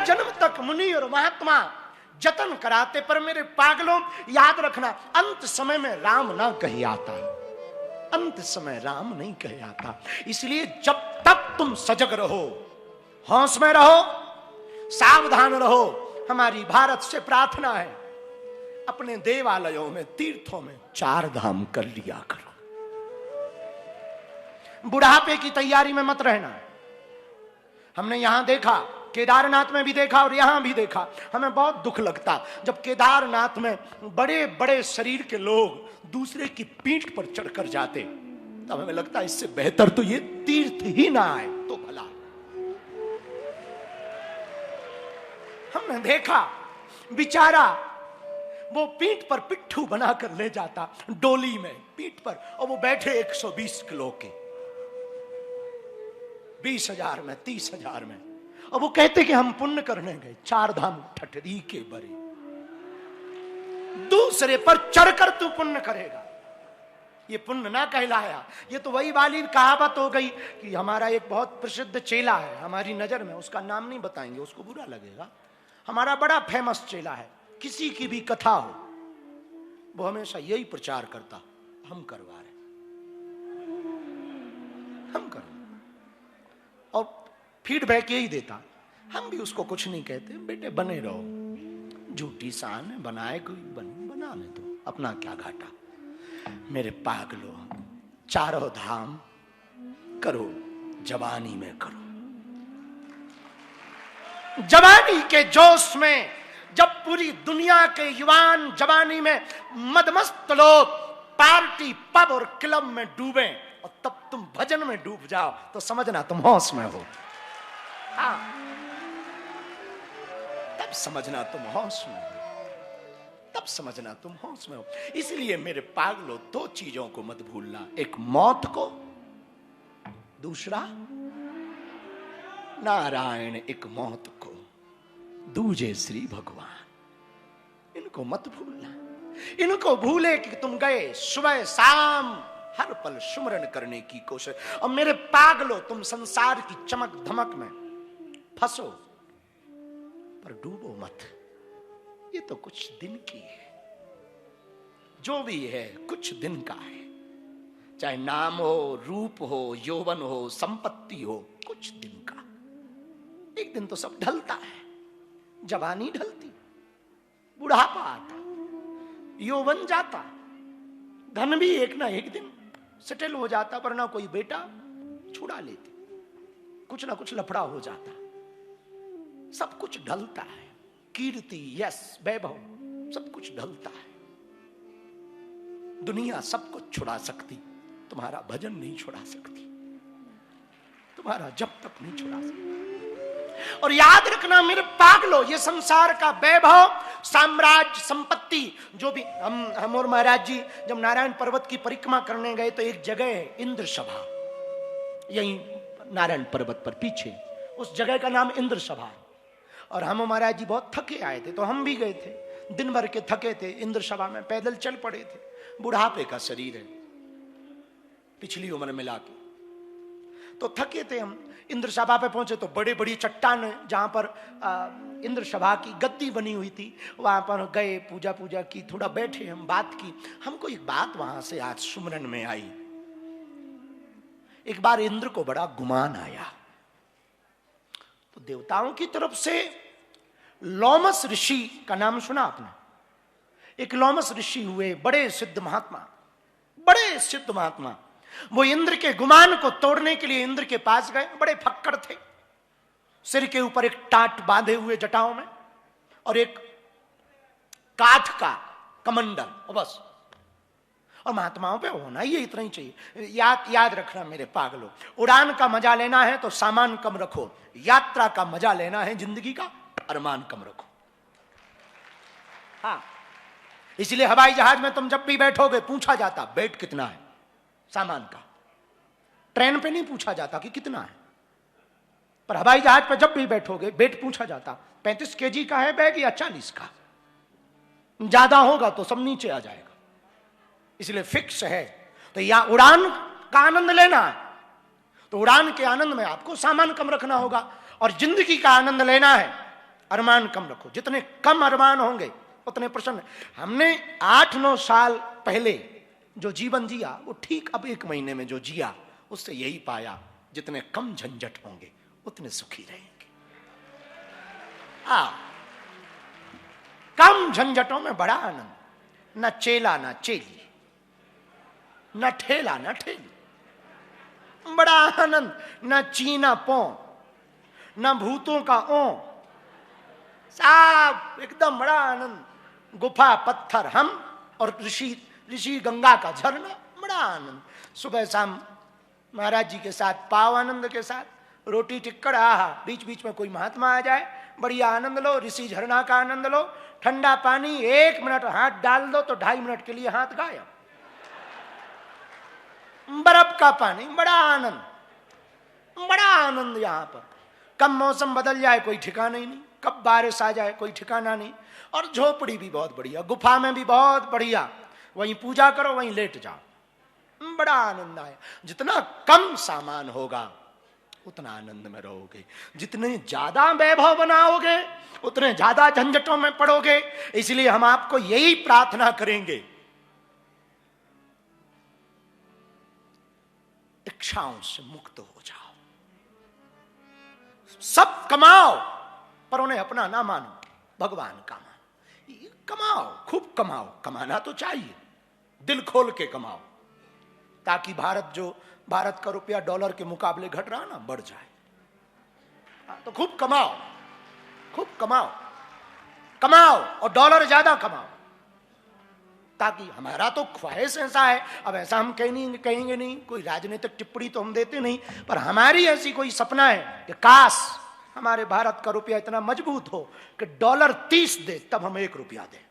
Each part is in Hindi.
जन्म तक मुनि और महात्मा जतन कराते, पर मेरे पागलों याद रखना, अंत समय में राम ना कही आता, अंत समय राम नहीं कहे आता। इसलिए जब तक तुम सजग रहो, होश में रहो, सावधान रहो। हमारी भारत से प्रार्थना है, अपने देवालयों में, तीर्थों में 4 धाम कर लिया करो। बुढ़ापे की तैयारी में मत रहना। हमने यहां देखा, केदारनाथ में भी देखा और यहां भी देखा, हमें बहुत दुख लगता जब केदारनाथ में बड़े बड़े शरीर के लोग दूसरे की पीठ पर चढ़कर जाते, तब हमें लगता इससे बेहतर तो ये तीर्थ ही ना आए तो भला। हमने देखा बेचारा वो पीठ पर पिट्ठू बनाकर ले जाता डोली में पीठ पर, और वो बैठे 120 किलो के, 20,000 में, 30,000 में, और वो कहते कि हम पुण्य करने गए। 4 धाम ठठरी के बरे, दूसरे पर चढ़कर तू पुण्य करेगा, ये पुण्य ना कहलाया। ये तो वही वाली कहावत हो गई कि हमारा एक बहुत प्रसिद्ध चेला है हमारी नजर में, उसका नाम नहीं बताएंगे, उसको बुरा लगेगा। हमारा बड़ा फेमस चेला है, किसी की भी कथा हो वो हमेशा यही प्रचार करता, हम करवा रहे, हम करवा, और फीडबैक यही देता। हम भी उसको कुछ नहीं कहते, बेटे बने रहो, झूठी शान है, बनाए कोई बनाने दो, अपना क्या घाटा। मेरे पागलो, 4 धाम करो, जवानी में करो। जवानी के जोश में जब पूरी दुनिया के युवान जवानी में मदमस्त लोग पार्टी, पब और क्लब में डूबे, और तब तुम भजन में डूब जाओ, तो समझना तुम होश में हो। हाँ, तब समझना तुम होश में हो, तब समझना तुम होश में हो। इसलिए मेरे पागलों, 2 चीजों को मत भूलना, एक मौत को, दूसरा नारायण, एक मौत को, दूजे श्री भगवान। इनको मत भूलना। इनको भूले कि तुम गए सुबह शाम हर पल सुमरन करने की कोशिश। और मेरे पागलों, तुम संसार की चमक धमक में फंसो पर डूबो मत। ये तो कुछ दिन की है, जो भी है कुछ दिन का है। चाहे नाम हो, रूप हो, यौवन हो, संपत्ति हो, कुछ दिन का। एक दिन तो सब ढलता है, जवानी ढलती, बुढ़ापा आता, यौवन जाता, धन भी एक ना एक दिन सेटल हो जाता, वरना कोई बेटा छुड़ा लेते, कुछ ना कुछ लफड़ा हो जाता। सब कुछ ढलता है, कीर्ति, यश, वैभव, सब कुछ ढलता है। दुनिया सब कुछ छुड़ा सकती, तुम्हारा भजन नहीं छुड़ा सकती, तुम्हारा जब तक नहीं छुड़ा सकती। और याद रखना मेरे पागलों, ये संसार का वैभव, साम्राज्य, संपत्ति, जो भी हम और महाराज जी जब नारायण पर्वत की परिक्रमा करने गए तो एक जगह है इंद्र सभा, यही नारायण पर्वत पर पीछे, उस जगह का नाम इंद्र सभा। और हम महाराज जी बहुत थके आए थे, तो हम भी गए थे, दिन भर के थके थे, इंद्र सभा में पैदल चल पड़े थे। बुढ़ापे का शरीर है, पिछली उम्र मिला के, तो थके थे हम। इंद्र सभा पे पहुंचे तो बड़े बड़ी चट्टान, जहां पर इंद्र सभा की गद्दी बनी हुई थी, वहां पर गए, पूजा पूजा की, थोड़ा बैठे, हम बात की। हमको एक बात वहां से आज सुमरन में आई। एक बार इंद्र को बड़ा गुमान आया, तो देवताओं की तरफ से लोमस ऋषि का नाम सुना आपने? एक लोमस ऋषि हुए, बड़े सिद्ध महात्मा, बड़े सिद्ध महात्मा। वो इंद्र के गुमान को तोड़ने के लिए इंद्र के पास गए। बड़े फक्कड़ थे, सिर के ऊपर एक टाट बांधे हुए जटाओं में, और एक काठ का कमंडल, और बस। और महात्माओं पे होना ही इतना ही चाहिए। याद रखना मेरे पागलों, उड़ान का मजा लेना है तो सामान कम रखो, यात्रा का मजा लेना है जिंदगी का, अरमान कम रखो। हाँ, इसलिए हवाई जहाज में तुम जब भी बैठोगे पूछा जाता वेट कितना है सामान का। ट्रेन पे नहीं पूछा जाता कि कितना है, पर हवाई जहाज पे जब भी बैठोगे वेट पूछा जाता, 35 केजी का है बैग या 40 का। ज्यादा होगा तो सब नीचे आ जाएगा, इसलिए फिक्स है। तो या उड़ान का आनंद लेना है तो उड़ान के आनंद में आपको सामान कम रखना होगा, और जिंदगी का आनंद लेना है अरमान कम रखो, जितने कम अरमान होंगे उतने प्रसन्न। हमने 8-9 साल पहले जो जीवन जिया वो ठीक अब 1 महीने में जो जिया उससे यही पाया, जितने कम झंझट होंगे उतने सुखी रहेंगे। कम झंझटों में बड़ा आनंद, न चेला न चेली, न ठेला न ठेली, बड़ा आनंद, न चीना पौ न भूतों का ओ, साफ एकदम बड़ा आनंद। गुफा पत्थर हम और ऋषि गंगा का झरना, बड़ा आनंद। सुबह शाम महाराज जी के साथ पाव आनंद के साथ रोटी टिक्कड़, बीच बीच में कोई महात्मा आ जाए, बढ़िया आनंद लो, ऋषि झरना का आनंद लो। ठंडा पानी 1 मिनट हाथ डाल दो तो 2.5 मिनट के लिए हाथ गायब। बर्फ का पानी, बड़ा आनंद, बड़ा आनंद। यहां पर कब मौसम बदल जाए कोई ठिकाना ही नहीं, कब बारिश आ जाए कोई ठिकाना नहीं। और झोपड़ी भी बहुत बढ़िया, गुफा में भी बहुत बढ़िया, वहीं पूजा करो वहीं लेट जाओ, बड़ा आनंद आए। जितना कम सामान होगा उतना आनंद में रहोगे, जितने ज्यादा वैभव बनाओगे उतने ज्यादा झंझटों में पड़ोगे। इसलिए हम आपको यही प्रार्थना करेंगे, इच्छाओं से मुक्त हो जाओ। सब कमाओ पर उन्हें अपना ना मानो, भगवान का मानो। कमाओ, खूब कमाओ, कमाना तो चाहिए, दिल खोल के कमाओ, ताकि भारत का रुपया डॉलर के मुकाबले घट रहा ना, बढ़ जाए। तो खूब कमाओ, खूब कमाओ, कमाओ और डॉलर ज्यादा कमाओ, ताकि हमारा तो ख्वाहिश ऐसा है। अब ऐसा हम कहेंगे नहीं, कोई राजनीतिक टिप्पणी तो हम देते नहीं, पर हमारी ऐसी कोई सपना है कि काश हमारे भारत का रुपया इतना मजबूत हो कि डॉलर 30 दे तब हम 1 रुपया दें।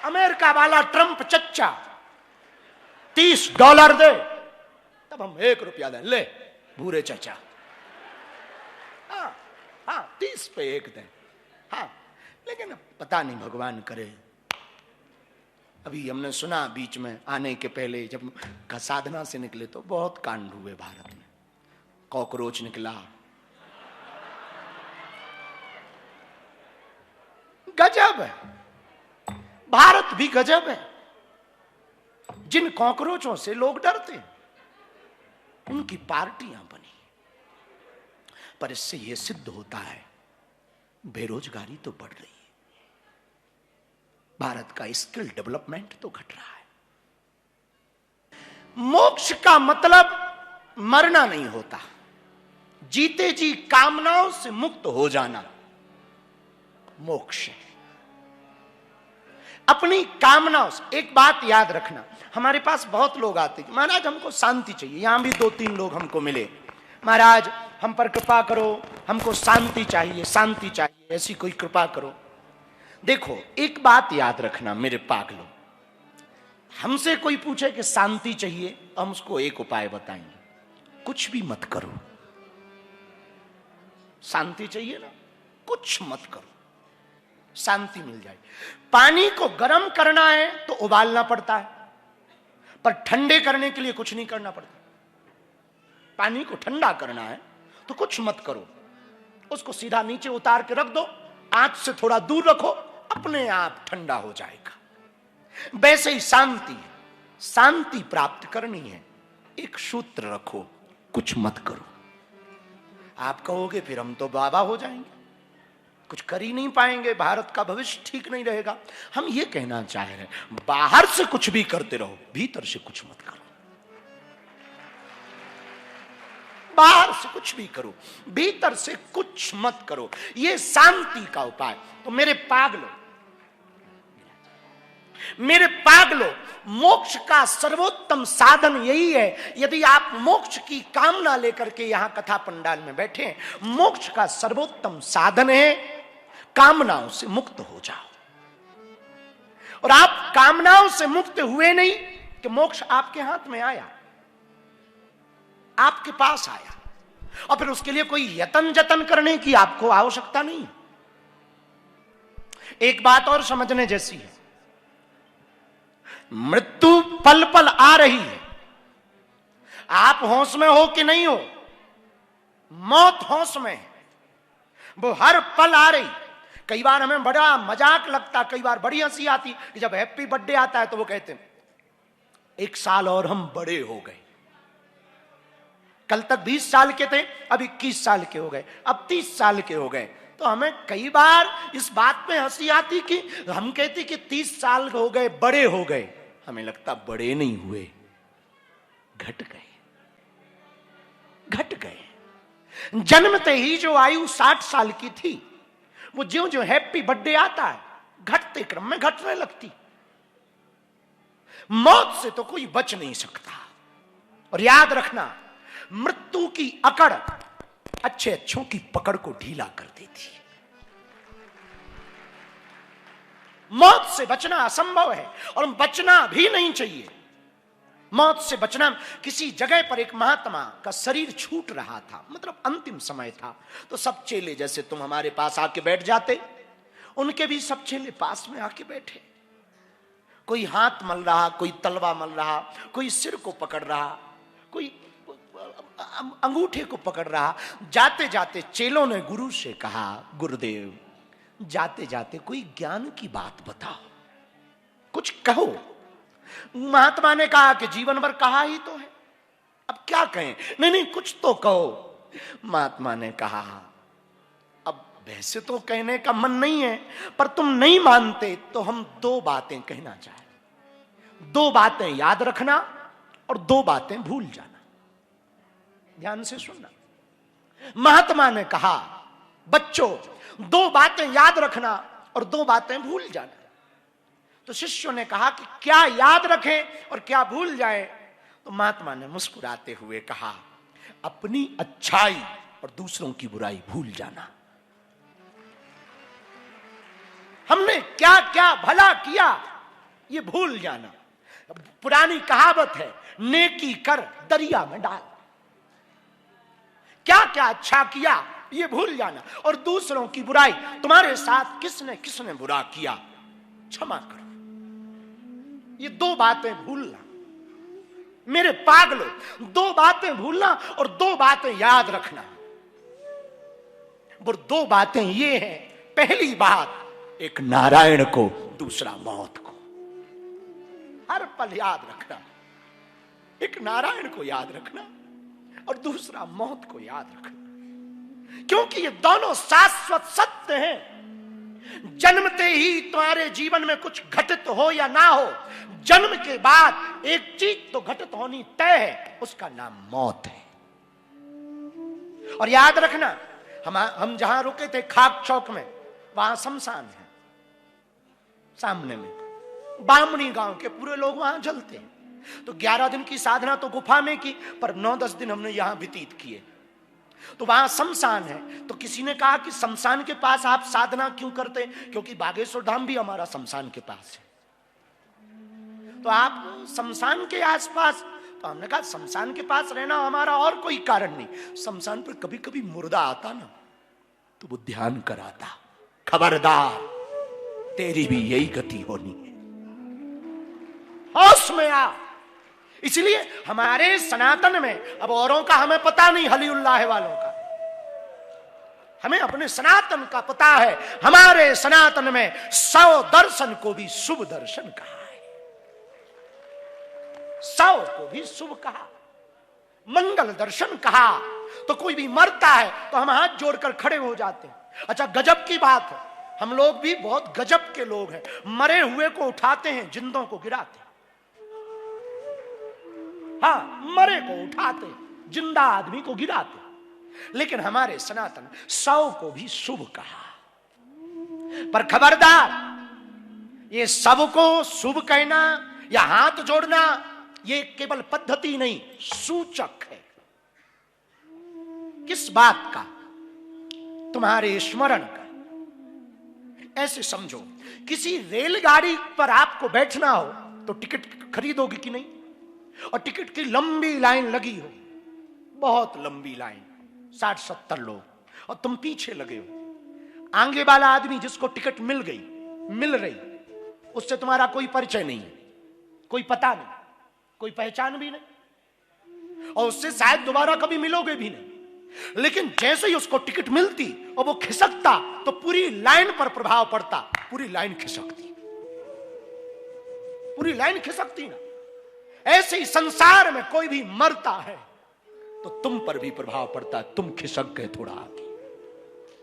अमेरिका वाला ट्रंप चच्चा $30 दे तब हम 1 रुपया दें। ले भूरे चचा, 30 पे 1 दें। लेकिन पता नहीं, भगवान करे। अभी हमने सुना बीच में आने के पहले जब साधना से निकले तो बहुत कांड हुए भारत में। कॉकरोच निकला, गजब है, भारत भी गजब है। जिन कॉकरोचों से लोग डरते उनकी पार्टियां बनी, पर इससे यह सिद्ध होता है बेरोजगारी तो बढ़ रही है, भारत का स्किल डेवलपमेंट तो घट रहा है। मोक्ष का मतलब मरना नहीं होता, जीते जी कामनाओं से मुक्त हो जाना मोक्ष है। अपनी कामनाओं से, एक बात याद रखना, हमारे पास बहुत लोग आते हैं, महाराज हमको शांति चाहिए। यहां भी 2-3 लोग हमको मिले, महाराज हम पर कृपा करो, हमको शांति चाहिए, शांति चाहिए, ऐसी कोई कृपा करो। देखो एक बात याद रखना मेरे पागलों, हमसे कोई पूछे कि शांति चाहिए, हम उसको एक उपाय बताएंगे, कुछ भी मत करो। शांति चाहिए ना, कुछ मत करो, शांति मिल जाए। पानी को गर्म करना है तो उबालना पड़ता है, पर ठंडे करने के लिए कुछ नहीं करना पड़ता। पानी को ठंडा करना है तो कुछ मत करो, उसको सीधा नीचे उतार के रख दो, आंच से थोड़ा दूर रखो, अपने आप ठंडा हो जाएगा। वैसे ही शांति, शांति प्राप्त करनी है, एक सूत्र रखो, कुछ मत करो। आप कहोगे फिर हम तो बाबा हो जाएंगे, कुछ कर ही नहीं पाएंगे, भारत का भविष्य ठीक नहीं रहेगा। हम ये कहना चाह रहे हैं, बाहर से कुछ भी करते रहो, भीतर से कुछ मत करो। बाहर से कुछ भी करो, भीतर से कुछ मत करो, ये शांति का उपाय। तो मेरे पागलों, मोक्ष का सर्वोत्तम साधन यही है। यदि आप मोक्ष की कामना लेकर के यहां कथा पंडाल में बैठे हैं, मोक्ष का सर्वोत्तम साधन है कामनाओं से मुक्त हो जाओ। और आप कामनाओं से मुक्त हुए नहीं कि मोक्ष आपके हाथ में आया, आपके पास आया, और फिर उसके लिए कोई यतन जतन करने की आपको आवश्यकता नहीं। एक बात और समझने जैसी है, मृत्यु पल पल आ रही है, आप होश में हो कि नहीं हो, मौत होश में है, वो हर पल आ रही। कई बार हमें बड़ा मजाक लगता, कई बार बड़ी हंसी आती कि जब हैप्पी बर्थडे आता है तो वो कहते हैं 1 साल और हम बड़े हो गए। कल तक 20 साल के थे, अब 21 साल के हो गए, अब 30 साल के हो गए। तो हमें कई बार इस बात पे हंसी आती कि हम कहते कि 30 साल हो गए, बड़े हो गए। हमें लगता बड़े नहीं हुए, घट गए, घट गए। जन्मते ही जो आयु 60 साल की थी, वो ज्यों ज्यों हैप्पी बर्थडे आता है घटते क्रम में घटने लगती। मौत से तो कोई बच नहीं सकता। और याद रखना, मृत्यु की अकड़ अच्छे अच्छों की पकड़ को ढीला कर देती है। मौत से बचना असंभव है और बचना भी नहीं चाहिए। मौत से बचना, किसी जगह पर एक महात्मा का शरीर छूट रहा था, मतलब अंतिम समय था, तो सब चेले जैसे तुम हमारे पास आके बैठ जाते, उनके भी सब चेले पास में आके बैठे। कोई हाथ मल रहा, कोई तलवा मल रहा, कोई सिर को पकड़ रहा, कोई अंगूठे को पकड़ रहा। जाते जाते चेलों ने गुरु से कहा, गुरुदेव जाते जाते कोई ज्ञान की बात बताओ, कुछ कहो। महात्मा ने कहा कि जीवन भर कहा ही तो है, अब क्या कहें। नहीं नहीं, कुछ तो कहो। महात्मा ने कहा, अब वैसे तो कहने का मन नहीं है, पर तुम नहीं मानते तो हम 2 बातें कहना चाहें। 2 बातें याद रखना और 2 बातें भूल जाना। ध्यान से सुनना। महात्मा ने कहा, बच्चों 2 बातें याद रखना और 2 बातें भूल जाना। तो शिष्यों ने कहा कि क्या याद रखें और क्या भूल जाएं। तो महात्मा ने मुस्कुराते हुए कहा, अपनी अच्छाई और दूसरों की बुराई भूल जाना। हमने क्या क्या भला किया ये भूल जाना। पुरानी कहावत है, नेकी कर दरिया में डाल। क्या क्या अच्छा किया ये भूल जाना, और दूसरों की बुराई, तुम्हारे साथ किसने किसने बुरा किया क्षमा करो। ये 2 बातें भूलना। मेरे पागलों, 2 बातें भूलना और 2 बातें याद रखना। वो 2 बातें ये हैं, पहली बात एक नारायण को, दूसरा मौत को। हर पल याद रखना, एक नारायण को याद रखना और दूसरा मौत को याद रखना, क्योंकि ये दोनों शाश्वत सत्य हैं। जन्मते ही तुम्हारे जीवन में कुछ घटित हो या ना हो, जन्म के बाद एक चीज तो घटित होनी तय है, उसका नाम मौत है। और याद रखना, हम जहां रुके थे खाक चौक में, वहां शमशान है सामने में। बामणी गांव के पूरे लोग वहां जलते हैं। तो 11 दिन की साधना तो गुफा में की, पर 9-10 दिन हमने यहां व्यतीत किए। तो वहां शमशान है। तो किसी ने कहा कि शमशान के पास आप साधना क्यों करते? क्योंकि बागेश्वर धाम भी हमारा शमशान के पास है। तो आप शमशान के आसपास? तो हमने कहा शमशान के पास रहना हमारा और कोई कारण नहीं। शमशान पर कभी कभी मुर्दा आता ना, तो वो ध्यान कराता, खबरदार तेरी भी यही गति होनी है, होश में आ। इसलिए हमारे सनातन में, अब औरों का हमें पता नहीं, हलीउल्लाह वालों का, हमें अपने सनातन का पता है। हमारे सनातन में 100 दर्शन को भी शुभ दर्शन कहा है, 100 को भी शुभ कहा, मंगल दर्शन कहा। तो कोई भी मरता है तो हम हाथ जोड़कर खड़े हो जाते हैं। अच्छा, गजब की बात है, हम लोग भी बहुत गजब के लोग हैं। मरे हुए को उठाते हैं, जिंदों को गिराते हैं। हाँ, मरे को उठाते, जिंदा आदमी को गिराते। लेकिन हमारे सनातन 100 को भी शुभ कहा। पर खबरदार, ये सबको शुभ कहना या हाथ जोड़ना ये केवल पद्धति नहीं, सूचक है। किस बात का? तुम्हारे स्मरण का। ऐसे समझो, किसी रेलगाड़ी पर आपको बैठना हो तो टिकट खरीदोगे कि नहीं? और टिकट की लंबी लाइन लगी हो, बहुत लंबी लाइन, 60-70 लोग, और तुम पीछे लगे हो। आगे वाला आदमी जिसको टिकट मिल रही, उससे तुम्हारा कोई परिचय नहीं है, कोई पता नहीं, कोई पहचान भी नहीं, और उससे शायद दोबारा कभी मिलोगे भी नहीं। लेकिन जैसे ही उसको टिकट मिलती और वो खिसकता तो पूरी लाइन पर प्रभाव पड़ता, पूरी लाइन खिसकती, पूरी लाइन खिसकती ना। ऐसे ही संसार में कोई भी मरता है तो तुम पर भी प्रभाव पड़ता है, तुम खिसक गए थोड़ा आगे।